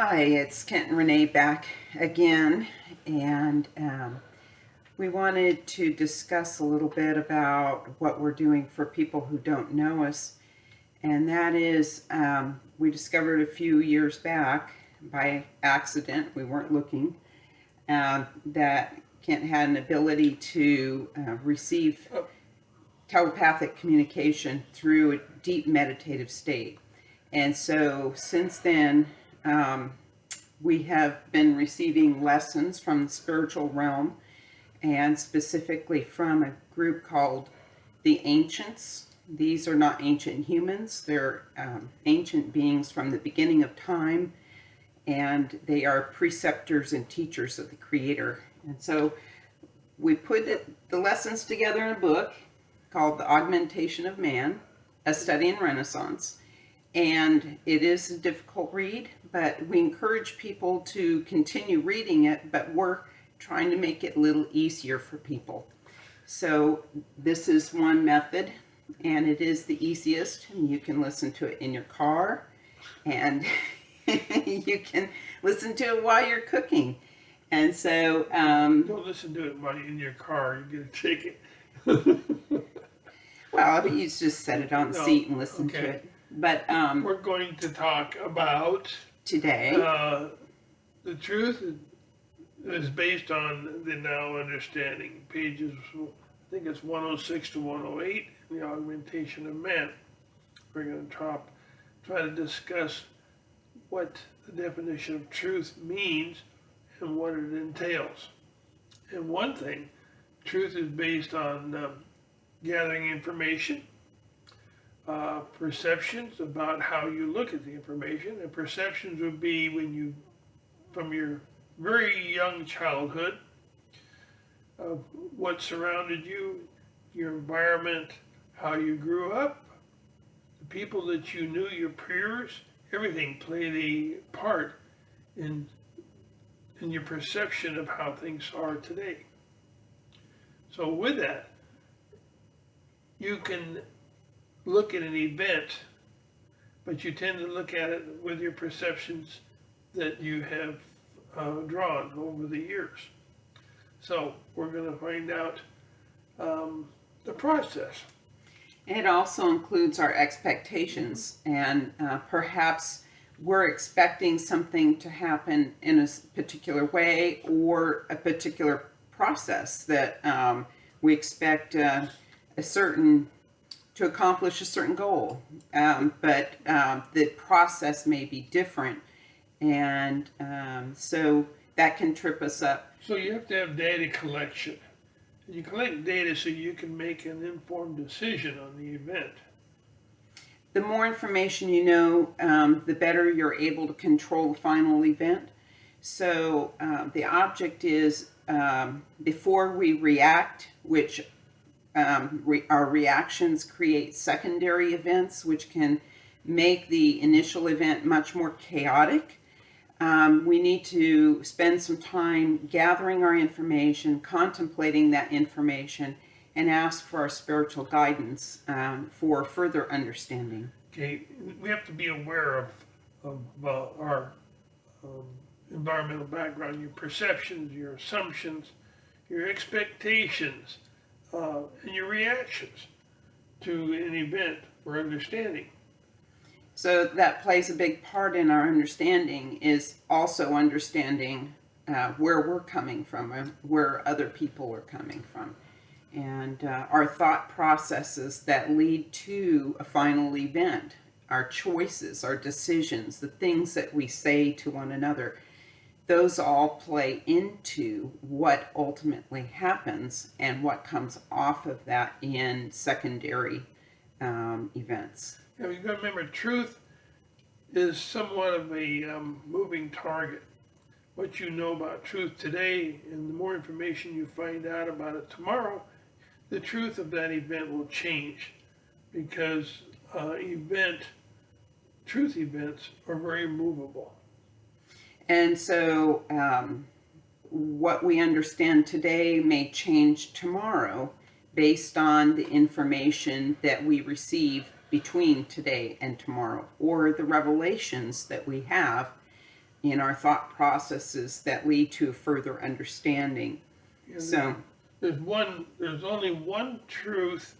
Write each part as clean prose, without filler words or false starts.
Hi, it's Kent and Renee back again, and we wanted to discuss a little bit about what we're doing for people who don't know us, and that is we discovered a few years back by accident, we weren't looking, that Kent had an ability to receive telepathic communication through a deep meditative state. And so since then, we have been receiving lessons from the spiritual realm, and specifically from a group called the Ancients. These are not ancient humans, they're ancient beings from the beginning of time, and they are preceptors and teachers of the Creator. And so we put the lessons together in a book called The Augmentation of Man, A Study in Renaissance. And it is a difficult read, but we encourage people to continue reading it, but we're trying to make it a little easier for people. So this is one method, and it is the easiest. You can listen to it in your car, and you can listen to it while you're cooking. And so don't listen to it while you're in your car, you get a ticket. Well, you just set it on the seat and listen to it. But we're going to talk about today the truth is based on the now understanding. Pages, I think it's 106 to 108, the Augmentation of Man. We're going to try to discuss what the definition of truth means and what it entails. And one thing, truth is based on gathering information, perceptions about how you look at the information. And perceptions would be when you, from your very young childhood, of what surrounded you, your environment, how you grew up, the people that you knew, your peers, everything played a part in your perception of how things are today. So with that, you can look at an event, but you tend to look at it with your perceptions that you have drawn over the years. So we're going to find out the process. It also includes our expectations, and perhaps we're expecting something to happen in a particular way or a particular process that we expect to accomplish a certain goal, but the process may be different, and so that can trip us up. So you have to have data collection. You collect data so you can make an informed decision on the event. The more information you know, the better you're able to control the final event. So the object is before we react, which our reactions create secondary events, which can make the initial event much more chaotic. We need to spend some time gathering our information, contemplating that information, and ask for our spiritual guidance for further understanding. Okay, we have to be aware of our environmental background, your perceptions, your assumptions, your expectations, and your reactions to an event or understanding. So that plays a big part in our understanding, is also understanding where we're coming from and where other people are coming from. And our thought processes that lead to a final event, our choices, our decisions, the things that we say to one another, those all play into what ultimately happens and what comes off of that in secondary events. Now you've got to remember, truth is somewhat of a moving target. What you know about truth today, and the more information you find out about it tomorrow, the truth of that event will change, because truth events are very movable. And so what we understand today may change tomorrow based on the information that we receive between today and tomorrow, or the revelations that we have in our thought processes that lead to further understanding. Yeah, So there's only one truth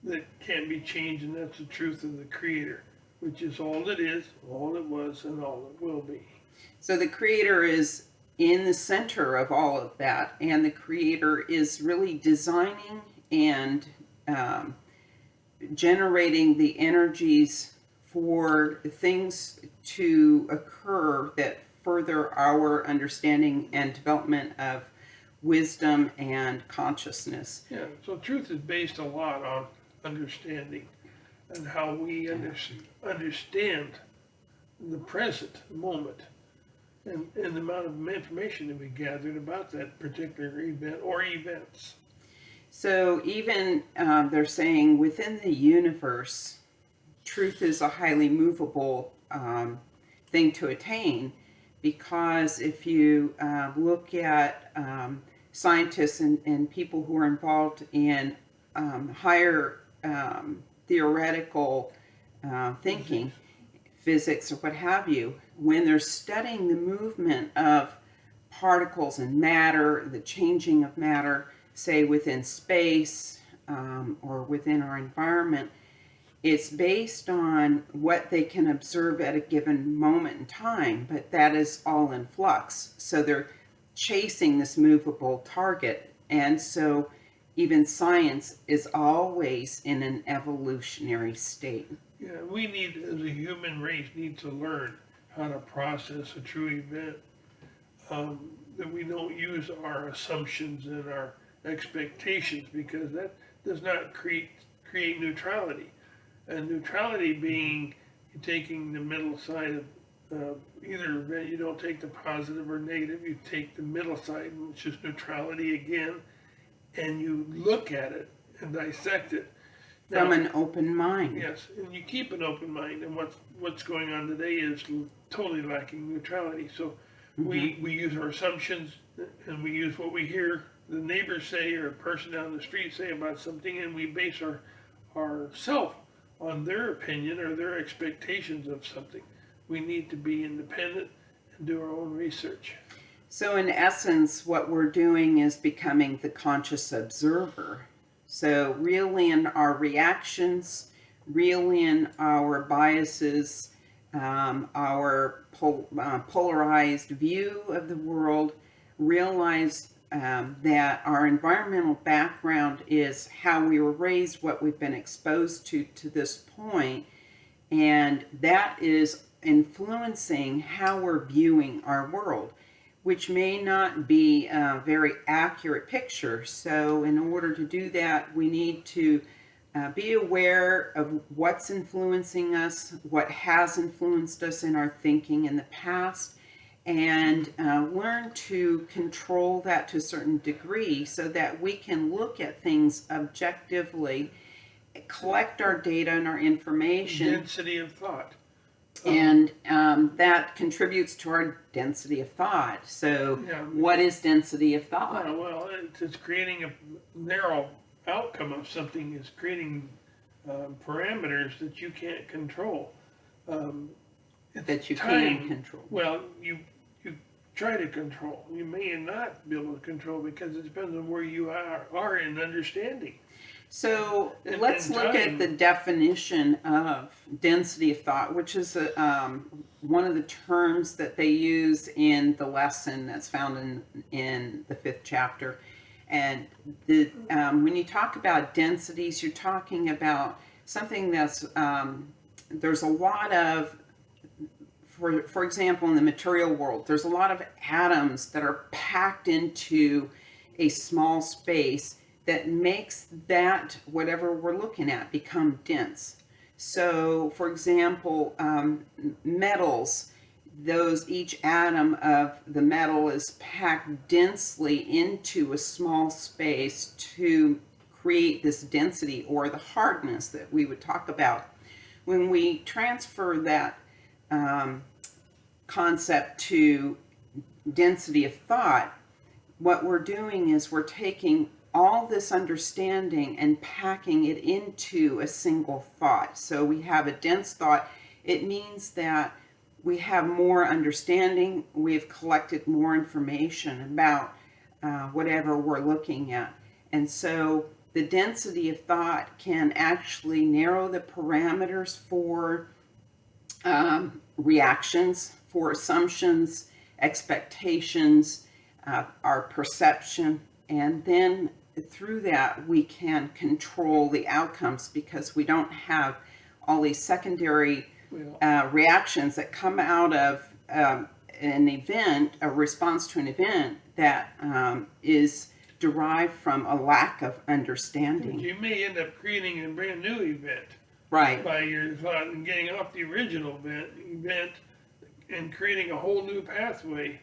that can't be changed, and that's the truth of the Creator, which is all it is, all it was, and all it will be. So the Creator is in the center of all of that, and the Creator is really designing and generating the energies for things to occur that further our understanding and development of wisdom and consciousness. Yeah, so truth is based a lot on understanding and how we understand the present moment and the amount of information that we gathered about that particular event or events. So even they're saying within the universe, truth is a highly movable thing to attain, because if you look at scientists and people who are involved in higher theoretical thinking, physics or what have you, when they're studying the movement of particles and matter, the changing of matter, say within space or within our environment, it's based on what they can observe at a given moment in time, but that is all in flux. So they're chasing this movable target. And so even science is always in an evolutionary state. Yeah, we need, as a human race, need to learn how to process a true event, that we don't use our assumptions and our expectations, because that does not create neutrality. And neutrality being taking the middle side of either event. You don't take the positive or negative, you take the middle side, which is neutrality again, and you look at it and dissect it. From an open mind. Yes, and you keep an open mind, and what's going on today is totally lacking neutrality. So we use our assumptions, and we use what we hear the neighbors say or a person down the street say about something, and we base our self on their opinion or their expectations of something. We need to be independent and do our own research. So in essence, what we're doing is becoming the conscious observer. So reel in our reactions, reel in our biases, our polarized view of the world, realize that our environmental background is how we were raised, what we've been exposed to this point, and that is influencing how we're viewing our world, which may not be a very accurate picture. So in order to do that, we need to be aware of what's influencing us, what has influenced us in our thinking in the past, and learn to control that to a certain degree so that we can look at things objectively, collect our data and our information. Density of thought. And that contributes to our density of thought. So Yeah. what is density of thought? Well, it's creating a narrow outcome of something, is creating parameters that you can't control. That you time, can control. Well, you try to control. You may not be able to control, because it depends on where you are in understanding. So let's look at the definition of density of thought, which is one of the terms that they use in the lesson that's found in the 5th chapter. And when you talk about densities, you're talking about something that's, there's a lot of, for example, in the material world, there's a lot of atoms that are packed into a small space that makes that, whatever we're looking at, become dense. So, for example, metals, each atom of the metal is packed densely into a small space to create this density or the hardness that we would talk about. When we transfer that concept to density of thought, what we're doing is we're taking all this understanding and packing it into a single thought. So we have a dense thought. It means that we have more understanding, we've collected more information about whatever we're looking at. And so the density of thought can actually narrow the parameters for reactions, for assumptions, expectations, our perception, and then through that we can control the outcomes because we don't have all these secondary reactions that come out of an event, a response to an event that is derived from a lack of understanding. You may end up creating a brand new event. Right. By your thought and getting off the original event and creating a whole new pathway.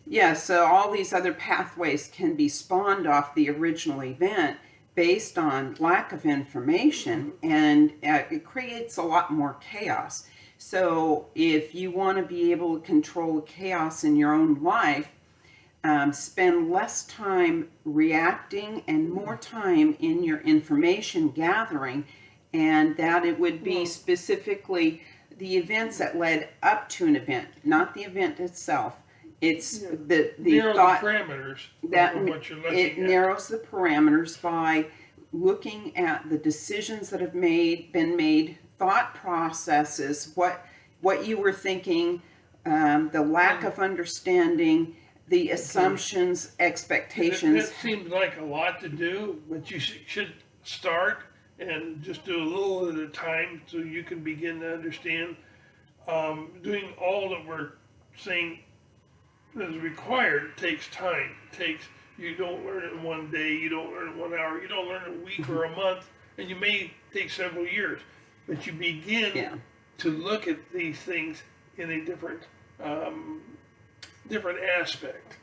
Yeah, so all these other pathways can be spawned off the original event based on lack of information, and it creates a lot more chaos. So if you want to be able to control chaos in your own life, spend less time reacting and more time in your information gathering, and that it would be specifically the events that led up to an event, not the event itself. It's the thought parameters that of what you're looking it at. narrows the parameters by looking at the decisions that have been made, thought processes, what you were thinking, the lack of understanding, the assumptions, expectations. That seems like a lot to do, but you should start and just do a little at a time so you can begin to understand. Doing all that we're saying is required takes time. You don't learn it in one day, you don't learn it in 1 hour, you don't learn it a week or a month, and you may take several years. But you begin to look at these things in a different aspect.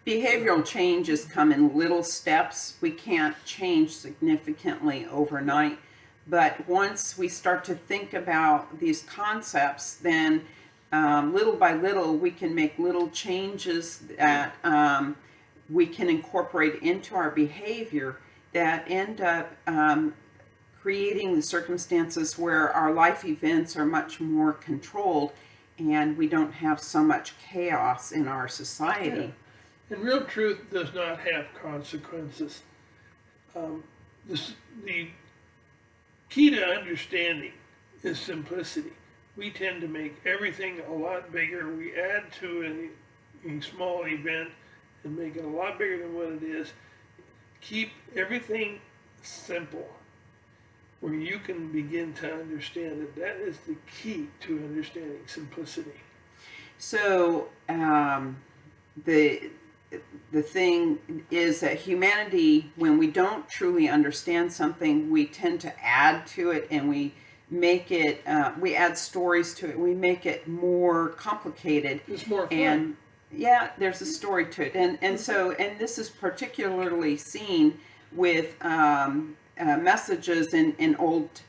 Behavioral changes come in little steps. We can't change significantly overnight. But once we start to think about these concepts, then little by little, we can make little changes that we can incorporate into our behavior that end up creating the circumstances where our life events are much more controlled and we don't have so much chaos in our society. Yeah. And real truth does not have consequences. The key to understanding is simplicity. We tend to make everything a lot bigger. We add to a small event and make it a lot bigger than what it is. Keep everything simple, where you can begin to understand it. That is the key to understanding simplicity. So the thing is that humanity, when we don't truly understand something, we tend to add to it and we make it, we add stories to it, we make it more complicated. It's more fun. And yeah, there's a story to it. And so, and this is particularly seen with messages in old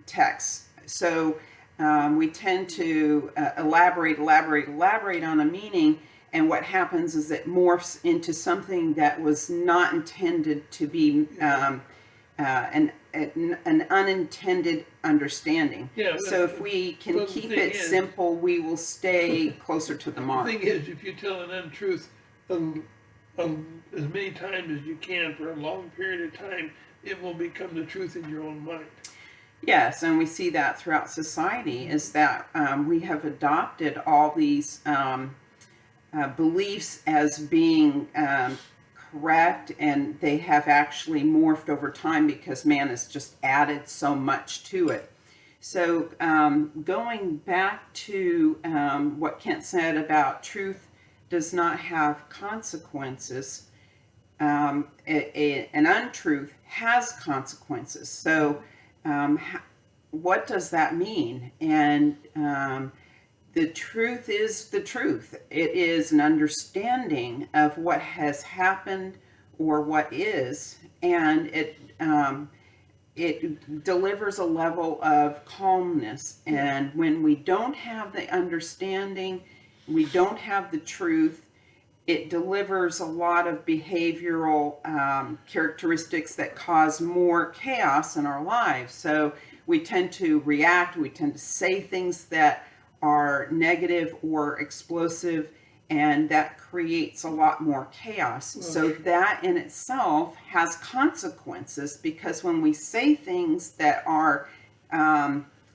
texts. So we tend to elaborate on a meaning, and what happens is it morphs into something that was not intended to be an unintended understanding. Yeah, so if we can keep it simple, we will stay closer to the mark. The thing is, if you tell an untruth as many times as you can for a long period of time, it will become the truth in your own mind. Yes, and we see that throughout society, is that we have adopted all these beliefs as being correct, and they have actually morphed over time because man has just added so much to it. So going back to what Kent said about truth does not have consequences, an untruth has consequences. So what does that mean? And the truth is the truth. It is an understanding of what has happened or what is, and it delivers a level of calmness. And when we don't have the understanding, we don't have the truth, it delivers a lot of behavioral characteristics that cause more chaos in our lives. So we tend to react, we tend to say things that are negative or explosive, and that creates a lot more chaos. So that in itself has consequences, because when we say things that are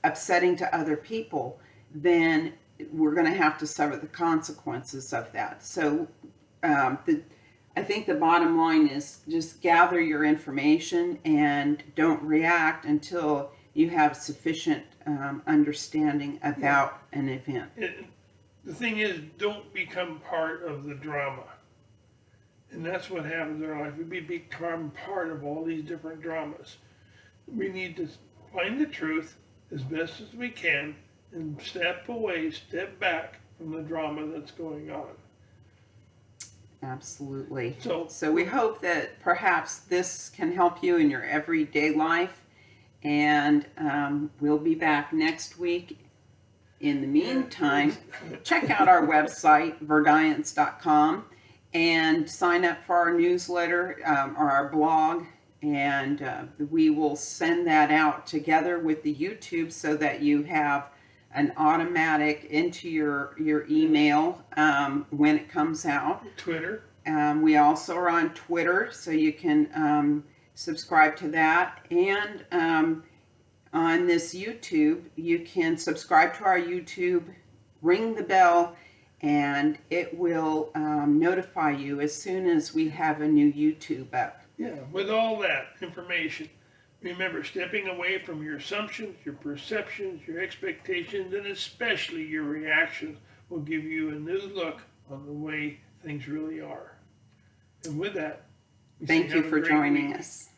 upsetting to other people, then we're going to have to suffer the consequences of that. So I think the bottom line is just gather your information and don't react until you have sufficient understanding about an event. The thing is, don't become part of the drama. And that's what happens in our life. We become part of all these different dramas. We need to find the truth as best as we can and step away, step back from the drama that's going on. Absolutely. So we hope that perhaps this can help you in your everyday life, and we'll be back next week. In the meantime, check out our website, verdience.com, and sign up for our newsletter or our blog, and we will send that out together with the YouTube so that you have an automatic into your email when it comes out. Twitter. We also are on Twitter, so you can subscribe to that. And on this YouTube, you can subscribe to our YouTube, ring the bell, and it will notify you as soon as we have a new YouTube up. Yeah, with all that information, remember, stepping away from your assumptions, your perceptions, your expectations, and especially your reactions will give you a new look on the way things really are. And with that, thank you for joining us.